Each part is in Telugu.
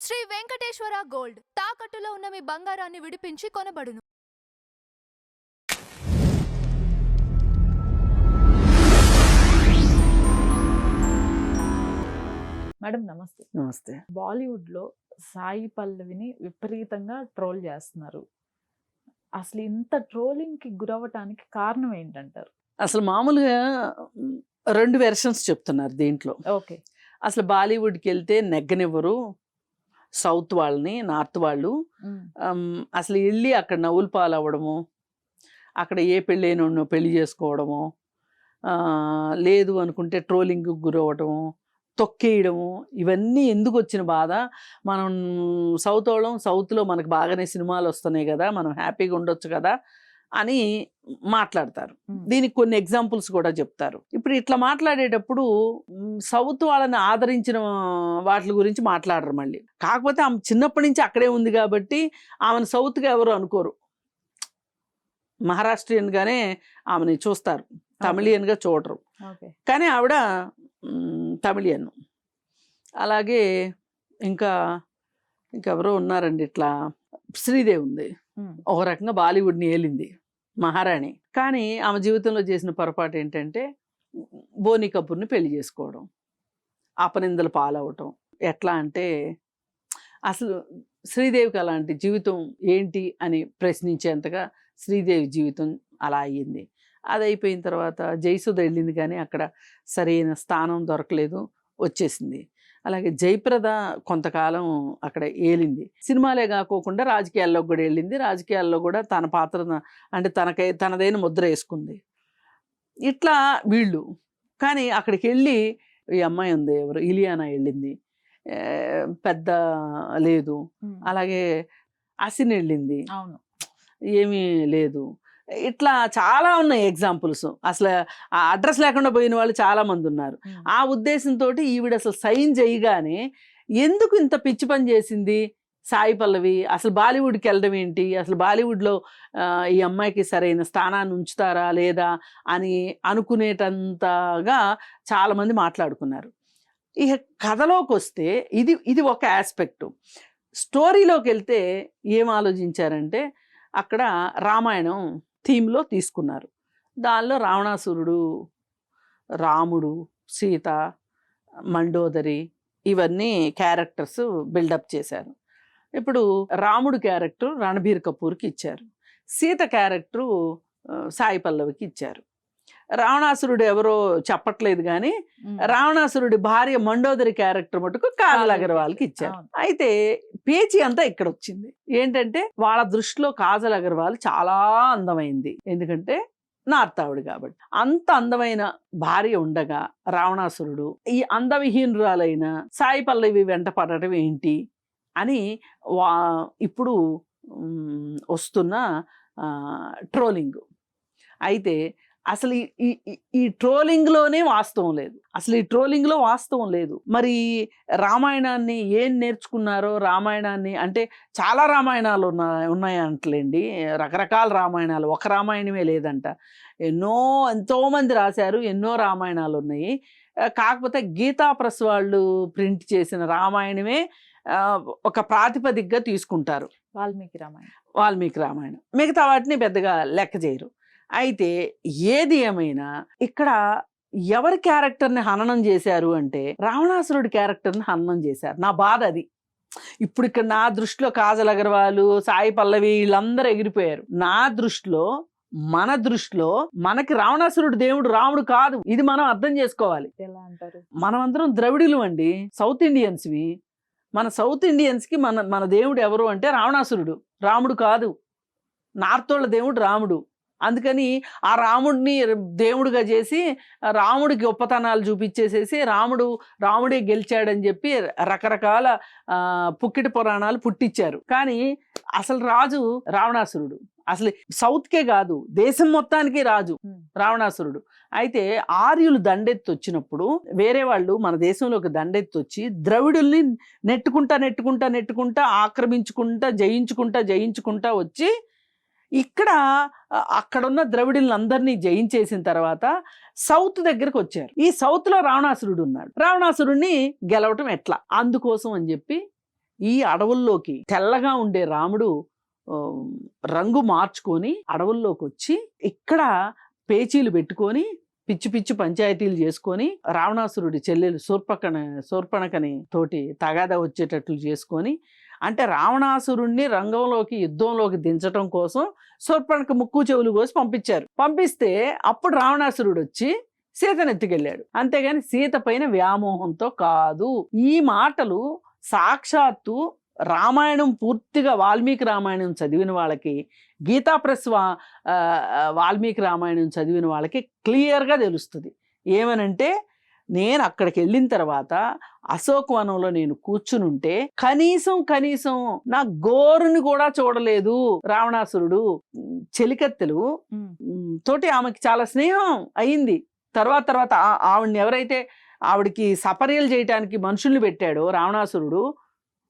శ్రీ వెంకటేశ్వర గోల్డ్ తాకట్టులో ఉన్న మీ బంగారాన్ని విడిపించి కొనబడును. మేడం నమస్తే. నమస్తే. బాలీవుడ్ లో సాయి పల్లవిని విపరీతంగా ట్రోల్ చేస్తున్నారు. అసలు ఇంత ట్రోలింగ్ కి గురవటానికి కారణం ఏంటంటారు? అసలు మామూలుగా 2 వెర్షన్స్ చెప్తున్నారు దీంట్లో. ఓకే. అసలు బాలీవుడ్కి వెళ్తే నెగ్గనివ్వరు సౌత్ వాళ్ళని, నార్త్ వాళ్ళు. అసలు వెళ్ళి అక్కడ నవ్వులు పాలవ్వడము, అక్కడ ఏ పెళ్ళైన పెళ్లి చేసుకోవడము, లేదు అనుకుంటే ట్రోలింగ్కి గురవ్వడము, తొక్కేయడము, ఇవన్నీ ఎందుకు వచ్చిన బాధ? మనం సౌత్ వాళ్ళం, సౌత్లో మనకు బాగానే సినిమాలు వస్తున్నాయి కదా, మనం హ్యాపీగా ఉండొచ్చు కదా అని మాట్లాడతారు. దీనికి కొన్ని ఎగ్జాంపుల్స్ కూడా చెప్తారు. ఇప్పుడు ఇట్లా మాట్లాడేటప్పుడు సౌత్ వాళ్ళని ఆదరించిన వాటి గురించి మాట్లాడరు మళ్ళీ. కాకపోతే ఆమె చిన్నప్పటి నుంచి అక్కడే ఉంది కాబట్టి ఆమెను సౌత్గా ఎవరు అనుకోరు, మహారాష్ట్రియన్గానే ఆమెని చూస్తారు, తమిళియన్గా చూడరు. కానీ ఆవిడ తమిళియన్. అలాగే ఇంకెవరో ఉన్నారండి, ఇట్లా శ్రీదేవి ఉంది, ఒక రకంగా బాలీవుడ్ని ఏలింది, మహారాణి. కానీ ఆమె జీవితంలో చేసిన పొరపాటు ఏంటంటే బోనీ కపూర్ని పెళ్లి చేసుకోవడం, అపనిందలు పాలవటం. ఎట్లా అంటే అసలు శ్రీదేవికి అలాంటి జీవితం ఏంటి అని ప్రశ్నించేంతగా శ్రీదేవి జీవితం అలా అయ్యింది. అది అయిపోయిన తర్వాత జయసుధ వెళ్ళింది, కానీ అక్కడ సరైన స్థానం దొరకలేదు, వచ్చేసింది. అలాగే జయప్రద కొంతకాలం అక్కడ ఏలింది. సినిమాలే కాకోకుండా రాజకీయాల్లో కూడా వెళ్ళింది. రాజకీయాల్లో కూడా తన పాత్ర అంటే తనదైన ముద్ర వేసుకుంది. ఇట్లా వీళ్ళు. కానీ అక్కడికి వెళ్ళి ఈ అమ్మాయి ఉంది, ఎవరు ఇలియానా వెళ్ళింది, పెద్ద లేదు. అలాగే అసిన్ వెళ్ళింది, అవును, ఏమీ లేదు. ఇట్లా చాలా ఉన్నాయి ఎగ్జాంపుల్స్. అసలు ఆ అడ్రస్ లేకుండా పోయిన వాళ్ళు చాలా మంది ఉన్నారు. ఆ ఉద్దేశంతో ఈవిడ అసలు సైన్ చేయగానే ఎందుకు ఇంత పిచ్చి పని చేసింది సాయి పల్లవి? అసలు బాలీవుడ్కి వెళ్ళడం ఏంటి? అసలు బాలీవుడ్లో ఈ అమ్మాయికి సరైన స్థానాన్ని ఉంచుతారా లేదా అని అనుకునేటంతగా చాలామంది మాట్లాడుకున్నారు. ఇక కథలోకి వస్తే ఇది ఒక ఆస్పెక్టు. స్టోరీలోకి వెళ్తే ఏం ఆలోచించారంటే అక్కడ రామాయణం థీమ్లో తీసుకున్నారు. దానిలో రావణాసురుడు, రాముడు, సీత, మండోదరి, ఇవన్నీ క్యారెక్టర్స్ బిల్డప్ చేశారు. ఇప్పుడు రాముడు క్యారెక్టర్ రణబీర్ కపూర్కి ఇచ్చారు, సీత క్యారెక్టరు సాయి పల్లవికి ఇచ్చారు. రావణాసురుడు ఎవరో చెప్పట్లేదు, కానీ రావణాసురుడి భార్య మండోదరి క్యారెక్టర్ మటుకు కాజల్ అగర్వాల్కి ఇచ్చారు. అయితే పేచీ అంతా ఇక్కడ వచ్చింది. ఏంటంటే వాళ్ళ దృష్టిలో కాజల్ అగర్వాల్ చాలా అందమైంది, ఎందుకంటే నార్త్ ఆవిడ కాబట్టి. అంత అందమైన భార్య ఉండగా రావణాసురుడు ఈ అందవిహీనురాలైన సాయి పల్లవి వెంట పడటం ఏంటి అని ఇప్పుడు వస్తున్న ట్రోలింగ్. అయితే అసలు ఈ ట్రోలింగ్లోనే వాస్తవం లేదు. అసలు ఈ ట్రోలింగ్లో వాస్తవం లేదు. మరి రామాయణాన్ని ఏం నేర్చుకున్నారో, రామాయణాన్ని అంటే చాలా రామాయణాలు ఉన్నాయంటలేండి, రకరకాల రామాయణాలు, ఒక రామాయణమే లేదంట. ఎంతోమంది రాశారు, ఎన్నో రామాయణాలు ఉన్నాయి. కాకపోతే గీతా ప్రెస్ వాళ్ళు ప్రింట్ చేసిన రామాయణమే ఒక ప్రాతిపదికగా తీసుకుంటారు, వాల్మీకి రామాయణం. మిగతా వాటిని పెద్దగా లెక్క చేయరు. అయితే ఏది ఏమైనా ఇక్కడ ఎవరి క్యారెక్టర్ని హననం చేశారు అంటే రావణాసురుడి క్యారెక్టర్ని హననం చేశారు. నా బాధ అది. ఇప్పుడు ఇక్కడ నా దృష్టిలో కాజల్ అగర్వాల్, సాయి పల్లవి వీళ్ళందరూ ఎగిరిపోయారు. నా దృష్టిలో, మన దృష్టిలో మనకి రావణాసురుడు దేవుడు రాముడు కాదు. ఇది మనం అర్థం చేసుకోవాలి. ఎలా అంటారు? మనం అందరం ద్రవిడులు అండి, సౌత్ ఇండియన్స్వి. మన సౌత్ ఇండియన్స్కి మన దేవుడు ఎవరు అంటే రావణాసురుడు, రాముడు కాదు. నార్త్ వాళ్ళ దేవుడు రాముడు. అందుకని ఆ రాముడిని దేవుడిగా చేసి రాముడికి గొప్పతనాలు చూపించేసేసి రాముడే గెలిచాడని చెప్పి రకరకాల పుక్కిటి పురాణాలు పుట్టించారు. కానీ అసలు రాజు రావణాసురుడు. అసలు సౌత్కే కాదు, దేశం మొత్తానికి రాజు రావణాసురుడు. అయితే ఆర్యులు దండెత్తి వచ్చినప్పుడు వేరే వాళ్ళు మన దేశంలోకి దండెత్తి వచ్చి ద్రవిడుల్ని నెట్టుకుంటా జయించుకుంటా వచ్చి ఇక్కడ అక్కడున్న ద్రవిడులందరినీ జయించేసిన తర్వాత సౌత్ దగ్గరకు వచ్చారు. ఈ సౌత్లో రావణాసురుడు ఉన్నాడు. రావణాసురుడిని గెలవటం ఎట్లా? అందుకోసం అని చెప్పి ఈ అడవుల్లోకి తెల్లగా ఉండే రాముడు ఆ, రంగు మార్చుకొని అడవుల్లోకి వచ్చి ఇక్కడ పేచీలు పెట్టుకొని పిచ్చి పిచ్చి పంచాయతీలు చేసుకొని రావణాసురుడి చెల్లెలు శూర్పణకని తోటి తగాదా వచ్చేటట్లు చేసుకొని, అంటే రావణాసురుణ్ణి రంగంలోకి యుద్ధంలోకి దించటం కోసం శూర్పణక ముక్కు చెవులు కోసి పంపిస్తే అప్పుడు రావణాసురుడు వచ్చి సీతను ఎత్తుకెళ్ళాడు. అంతేగాని సీత పైన వ్యామోహంతో కాదు. ఈ మాటలు సాక్షాత్తు రామాయణం పూర్తిగా వాల్మీకి రామాయణం చదివిన వాళ్ళకి, గీతా ప్రెస్ వాల్మీకి రామాయణం చదివిన వాళ్ళకి క్లియర్గా తెలుస్తుంది. ఏమనంటే, నేను అక్కడికి వెళ్ళిన తర్వాత అశోకవనంలో నేను కూర్చునుంటే కనీసం నా గోరుని కూడా చూడలేదు రావణాసురుడు. చెలికత్తెలు తోటి ఆమెకి చాలా స్నేహం అయింది. తర్వాత ఆవిడని ఎవరైతే ఆవిడికి సపర్యలు చేయటానికి మనుషుల్ని పెట్టాడో రావణాసురుడు,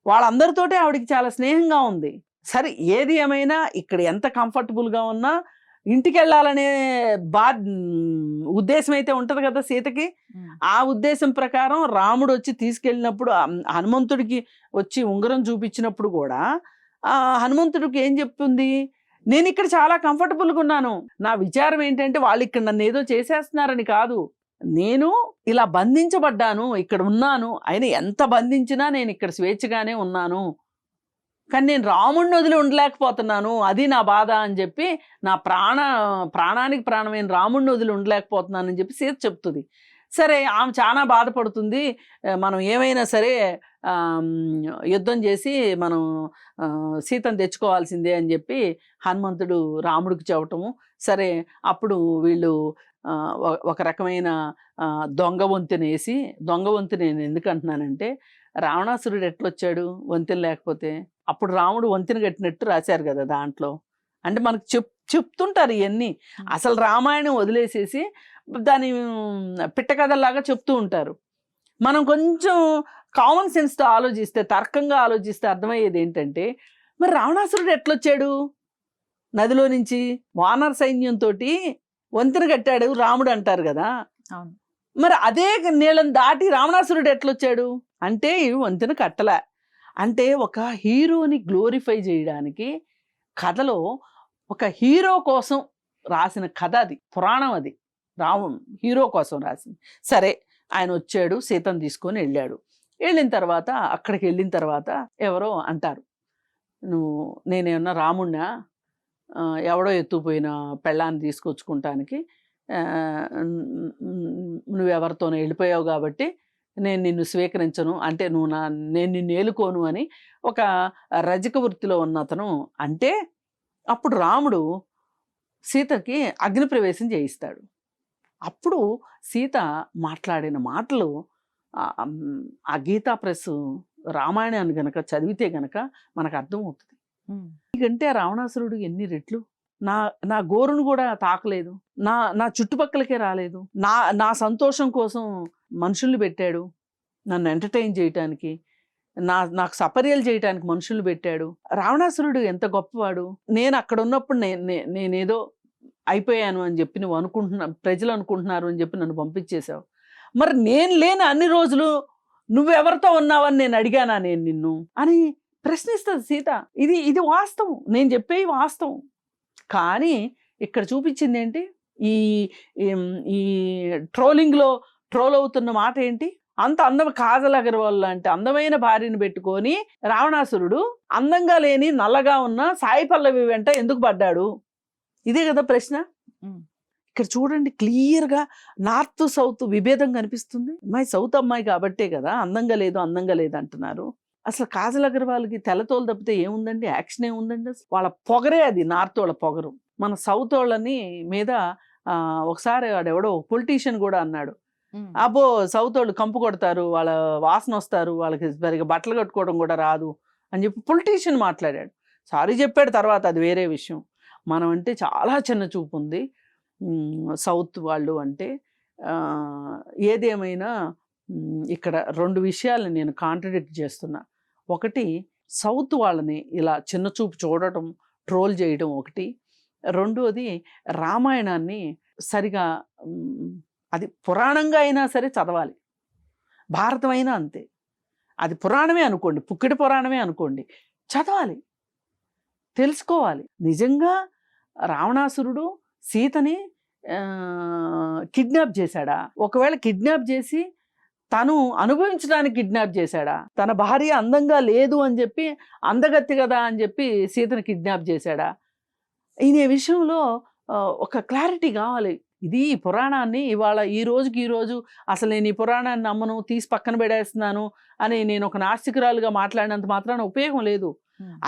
వాళ్ళందరితోటి ఆవిడికి చాలా స్నేహంగా ఉంది. సరే, ఏది ఏమైనా ఇక్కడ ఎంత కంఫర్టబుల్గా ఉన్నా ఇంటికి వెళ్ళాలనే ఉద్దేశం అయితే ఉంటుంది కదా సీతకి. ఆ ఉద్దేశం ప్రకారం రాముడు వచ్చి తీసుకెళ్ళినప్పుడు హనుమంతుడికి వచ్చి ఉంగరం చూపించినప్పుడు కూడా హనుమంతుడికి ఏం చెప్తుంది, నేను ఇక్కడ చాలా కంఫర్టబుల్గా ఉన్నాను. నా విచారం ఏంటంటే, వాళ్ళు ఇక్కడ నన్ను ఏదో చేసేస్తున్నారని కాదు, నేను ఇలా బంధించబడ్డాను, ఇక్కడ ఉన్నాను. అయినా ఎంత బంధించినా నేను ఇక్కడ స్వేచ్ఛగానే ఉన్నాను, కానీ నేను రాముడిని వదిలి ఉండలేకపోతున్నాను, అది నా బాధ అని చెప్పి, నా ప్రాణానికి ప్రాణమైన రాముడిని వదిలి ఉండలేకపోతున్నాను అని చెప్పి సీత చెప్తుంది. సరే, ఆమె చాలా బాధపడుతుంది. మనం ఏమైనా సరే యుద్ధం చేసి మనం సీతను తెచ్చుకోవాల్సిందే అని చెప్పి హనుమంతుడు రాముడికి చెప్పటము. సరే, అప్పుడు వీళ్ళు ఒక రకమైన దొంగ వంతెన వేసి, దొంగ వంతెన నేను ఎందుకు అంటున్నానంటే, రావణాసురుడు ఎట్లొచ్చాడు వంతెన లేకపోతే? అప్పుడు రాముడు వంతెన కట్టినట్టు రాశారు కదా దాంట్లో. అంటే మనకు చెప్తుంటారు ఇవన్నీ. అసలు రామాయణం వదిలేసేసి దాని పిట్టకథలాగా చెప్తూ ఉంటారు. మనం కొంచెం కామన్ సెన్స్తో ఆలోచిస్తే, తర్కంగా ఆలోచిస్తే అర్థమయ్యేది ఏంటంటే, మరి రావణాసురుడు ఎట్లొచ్చాడు నదిలో నుంచి? వానర సైన్యంతో వంతెన కట్టాడు రాముడు అంటారు కదా. అవును. మరి అదే నీళ్ళని దాటి రావణాసురుడు ఎట్లొచ్చాడు అంటే, వంతెన కట్టలే. అంటే ఒక హీరోని గ్లోరిఫై చేయడానికి కథలో ఒక హీరో కోసం రాసిన కథ అది, పురాణం అది. హీరో కోసం రాసింది. సరే, ఆయన వచ్చాడు, సీతను తీసుకొని వెళ్ళాడు. వెళ్ళిన తర్వాత అక్కడికి వెళ్ళిన తర్వాత ఎవరో అంటారు, నేనేమన్నా రాముడినా, ఎవడో ఎత్తుపోయిన పెళ్ళాన్ని తీసుకొచ్చుకుంటానికి నువ్వెవరితోనో వెళ్ళిపోయావు కాబట్టి నేను నిన్ను స్వీకరించను, అంటే నేను నిన్ను ఏలుకోను అని ఒక రజక వృత్తిలో ఉన్న అతను అంటే, అప్పుడు రాముడు సీతకి అగ్నిప్రవేశం చేయిస్తాడు. అప్పుడు సీత మాట్లాడిన మాటలు ఆ గీతా ప్రెస్ రామాయణాన్ని గనక చదివితే గనక మనకు అర్థమవుతుంది. ఎందుకంటే రావణాసురుడు ఎన్ని రెట్లు నా గోరును కూడా తాకలేదు, నా చుట్టుపక్కలకే రాలేదు, నా సంతోషం కోసం మనుషుల్ని పెట్టాడు, నన్ను ఎంటర్టైన్ చేయటానికి, నాకు సపర్యలు చేయటానికి మనుషుల్ని పెట్టాడు. రావణాసురుడు ఎంత గొప్పవాడు. నేను అక్కడ ఉన్నప్పుడు నేనేదో అయిపోయాను అని చెప్పి ప్రజలు అనుకుంటున్నారు అని చెప్పి నన్ను పంపించేశావు. మరి నేను లేని అన్ని రోజులు నువ్వెవరితో ఉన్నావని నేను అడిగానా నేను నిన్ను అని ప్రశ్నిస్తుంది సీత. ఇది వాస్తవం, నేను చెప్పేవి వాస్తవం. కానీ ఇక్కడ చూపించింది ఏంటి, ఈ ట్రోలింగ్లో ట్రోల్ అవుతున్న మాట ఏంటి, అంత కాజల్ అగర్వాల్ లాంటి అందమైన భార్యను పెట్టుకొని రావణాసురుడు అందంగా లేని నల్లగా ఉన్న సాయి పల్లవి వెంట ఎందుకు పడ్డాడు? ఇదే కదా ప్రశ్న. ఇక్కడ చూడండి, క్లియర్గా నార్త్ సౌత్ విభేదం కనిపిస్తుంది. అమ్మాయి సౌత్ అమ్మాయి కాబట్టే కదా అందంగా లేదు అంటున్నారు. అసలు కాజల్ అగర్వాల్కి తెల్లతోలు తప్పితే ఏముందండి, యాక్షన్ ఏముందండి? వాళ్ళ పొగరే అది, నార్త్ వాళ్ళ పొగరు. మన సౌత్ వాళ్ళని మీద ఒకసారి వాడెవడో పొలిటీషియన్ కూడా అన్నాడు, అబ్బో సౌత్ వాళ్ళు కంపు కొడతారు, వాళ్ళ వాసన వస్తారు, వాళ్ళకి సరిగా బట్టలు కట్టుకోవడం కూడా రాదు అని చెప్పి పొలిటీషియన్ మాట్లాడాడు. సారీ చెప్పాడు తర్వాత, అది వేరే విషయం. మనం అంటే చాలా చిన్న చూపు ఉంది సౌత్ వాళ్ళు అంటే. ఏదేమైనా ఇక్కడ రెండు విషయాలను నేను కాంట్రడిక్ట్ చేస్తున్నా. ఒకటి, సౌత్ వాళ్ళని ఇలా చిన్న చూపు చూడటం, ట్రోల్ చేయడం ఒకటి. రెండోది, రామాయణాన్ని సరిగా అది పురాణంగా అయినా సరే చదవాలి, భారతం అయినా అంతే. అది పురాణమే అనుకోండి, పుక్కిడి పురాణమే అనుకోండి, చదవాలి, తెలుసుకోవాలి. నిజంగా రావణాసురుడు సీతని కిడ్నాప్ చేశాడా? ఒకవేళ కిడ్నాప్ చేసి తను అనుభవించడానికి కిడ్నాప్ చేశాడా? తన భార్య అందంగా లేదు అని చెప్పి, అందగత్తి కదా అని చెప్పి సీతను కిడ్నాప్ చేశాడా? ఈయన విషయంలో ఒక క్లారిటీ కావాలి. ఇది ఈ పురాణాన్ని ఇవాళ ఈ రోజు అసలు నేను ఈ పురాణాన్ని నమ్మను, తీసి పక్కన పెడేస్తున్నాను అని నేను ఒక నాస్తికురాలుగా మాట్లాడినంత మాత్రాన ఉపయోగం లేదు.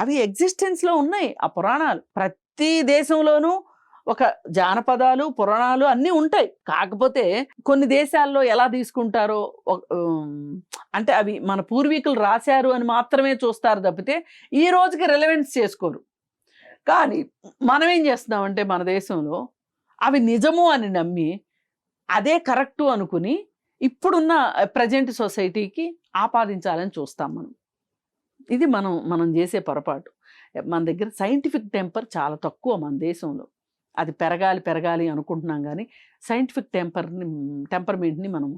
అవి ఎగ్జిస్టెన్స్లో ఉన్నాయి ఆ పురాణాలు. ప్రతి దేశంలోనూ ఒక జానపదాలు, పురాణాలు అన్నీ ఉంటాయి. కాకపోతే కొన్ని దేశాల్లో ఎలా తీసుకుంటారో, అంటే అవి మన పూర్వీకులు రాశారు అని మాత్రమే చూస్తారు తప్పితే ఈ రోజుకి రెలవెన్స్ చేసుకోరు. కానీ మనం ఏం చేస్తున్నామంటే మన దేశంలో అవి నిజము అని నమ్మి అదే కరెక్టు అనుకుని ఇప్పుడున్న ప్రజెంట్ సొసైటీకి ఆపాదించాలని చూస్తాం మనం. ఇది మనం చేసే పొరపాటు. మన దగ్గర సైంటిఫిక్ టెంపర్ చాలా తక్కువ మన దేశంలో. అది పెరగాలి అనుకుంటున్నాం కానీ సైంటిఫిక్ టెంపర్మెంట్ని మనం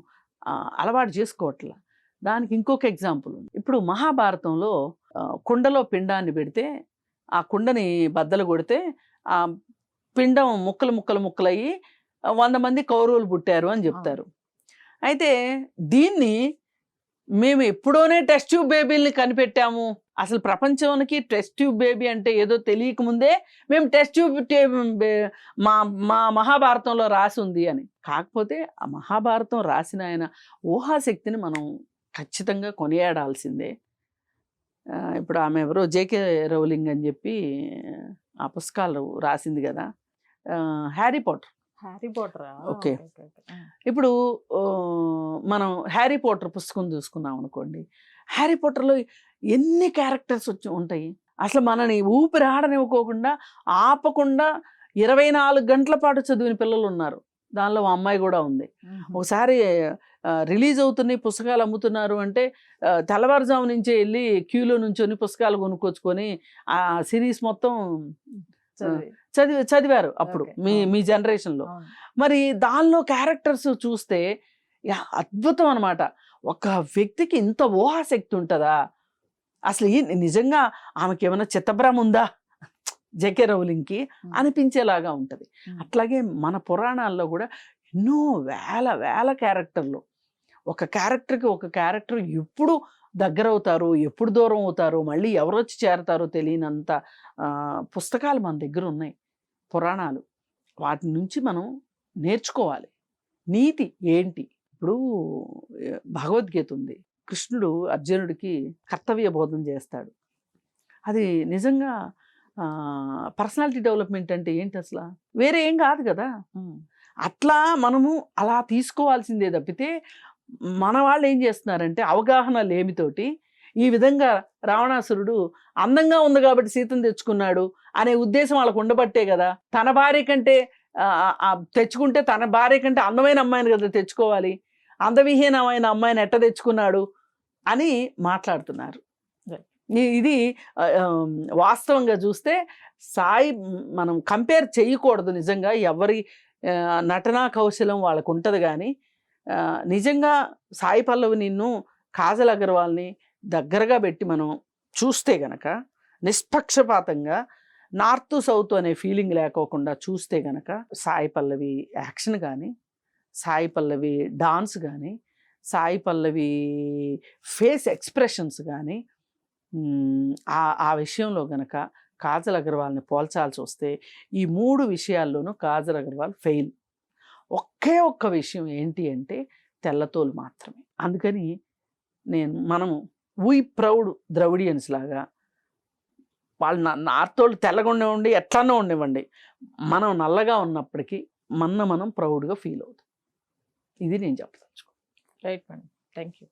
అలవాటు చేసుకోవట్లా. దానికి ఇంకొక ఎగ్జాంపుల్ ఉంది. ఇప్పుడు మహాభారతంలో కుండలో పిండాన్ని పెడితే ఆ కుండని బద్దలు కొడితే ఆ పిండం ముక్కలయ్యి 100 మంది కౌరవులు పుట్టారు అని చెప్తారు. అయితే దీన్ని మేము ఎప్పుడోనే టెస్ట్ ట్యూబ్ బేబీల్ని కనిపెట్టాము, అసలు ప్రపంచానికి టెస్ట్ ట్యూబ్ బేబీ అంటే ఏదో తెలియకముందే మేము టెస్ట్ ట్యూబ్ మా మహాభారతంలో రాసి ఉంది అని. కాకపోతే ఆ మహాభారతం రాసిన ఆయన ఊహాశక్తిని మనం ఖచ్చితంగా కొనియాడాల్సిందే. ఇప్పుడు ఆమె ఎవరో జేకే రౌలింగ్ అని చెప్పి ఆ పుస్తకాలు రాసింది కదా, హ్యారీ పాటర్. ఓకే, ఇప్పుడు మనం హ్యారీ పాటర్ పుస్తకం చూసుకున్నాం అనుకోండి, హ్యారీ పాటర్లో ఎన్ని క్యారెక్టర్స్ ఉంటాయి. అసలు మనని ఊపిరి ఆడనివ్వకోకుండా ఆపకుండా 24 గంటల పాటు చదివిన పిల్లలు ఉన్నారు. దానిలో మా అమ్మాయి కూడా ఉంది. ఒకసారి రిలీజ్ అవుతున్నాయి పుస్తకాలు అమ్ముతున్నారు అంటే తెల్లవారుజాము నుంచే వెళ్ళి క్యూలో నుంచొని పుస్తకాలు కొనుక్కొచ్చుకొని ఆ సిరీస్ మొత్తం చదివారు అప్పుడు మీ జనరేషన్లో. మరి దానిలో క్యారెక్టర్స్ చూస్తే అద్భుతం అనమాట. ఒక వ్యక్తికి ఇంత ఊహాశక్తి ఉంటుందా? అసలు నిజంగా ఆమెకి ఏమైనా చిత్తభ్రమ ఉందా జేకే రౌలింగ్కి అనిపించేలాగా ఉంటుంది. అట్లాగే మన పురాణాల్లో కూడా ఎన్నో వేల క్యారెక్టర్లు. ఒక క్యారెక్టర్ ఎప్పుడు దగ్గర అవుతారో, ఎప్పుడు దూరం అవుతారో, మళ్ళీ ఎవరు వచ్చి చేరతారో తెలియనంత పుస్తకాలు మన దగ్గర ఉన్నాయి, పురాణాలు. వాటి నుంచి మనం నేర్చుకోవాలి నీతి ఏంటి. ఇప్పుడు భగవద్గీత ఉంది. కృష్ణుడు అర్జునుడికి కర్తవ్య బోధన చేస్తాడు. అది నిజంగా పర్సనాలిటీ డెవలప్మెంట్ అంటే ఏంటి అసలు? వేరే ఏం కాదు కదా. అట్లా మనము అలా తీసుకోవాల్సిందే తప్పితే మన వాళ్ళు ఏం చేస్తున్నారంటే అవగాహన లేమితోటి ఈ విధంగా రావణాసురుడు అందంగా ఉంది కాబట్టి సీతను తెచ్చుకున్నాడు అనే ఉద్దేశం వాళ్ళకు ఉండబట్టే కదా, తన భార్య కంటే తెచ్చుకుంటే తన భార్య కంటే అందమైన అమ్మాయిని కదా తెచ్చుకోవాలి, అందవిహీనమైన అమ్మాయిని ఎట్ట తెచ్చుకున్నాడు అని మాట్లాడుతున్నారు. ఇది వాస్తవంగా చూస్తే సాయి మనం కంపేర్ చేయకూడదు. నిజంగా ఎవరి నటనా కౌశలం వాళ్ళకు ఉంటుంది. కానీ నిజంగా సాయి పల్లవి నిన్ను కాజల్ అగర్వాల్ని దగ్గరగా పెట్టి మనం చూస్తే గనక, నిష్పక్షపాతంగా నార్త్ సౌత్ అనే ఫీలింగ్ లేకోకుండా చూస్తే గనక, సాయి పల్లవి యాక్షన్ కానీ, సాయి పల్లవి డాన్స్ కానీ, సాయి పల్లవి ఫేస్ ఎక్స్ప్రెషన్స్ కానీ, ఆ విషయంలో గనక కాజల్ అగర్వాల్ని పోల్చాల్సి వస్తే ఈ 3 విషయాల్లోనూ కాజల్ అగర్వాల్ ఫెయిల్. ఒక్క విషయం ఏంటి అంటే తెల్లతోలు మాత్రమే. అందుకని మనము వీ ప్రౌడ్ ద్రవిడియన్స్ లాగా వాళ్ళు నార్తోళ్ళు తెల్లగా ఉండేవండి, ఎట్లానో ఉండేవండి, మనం నల్లగా ఉన్నప్పటికీ మనం ప్రౌడ్గా ఫీల్ అవుతాం. ఇది నేను చెప్పదలుచుకో. Right madam, thank you.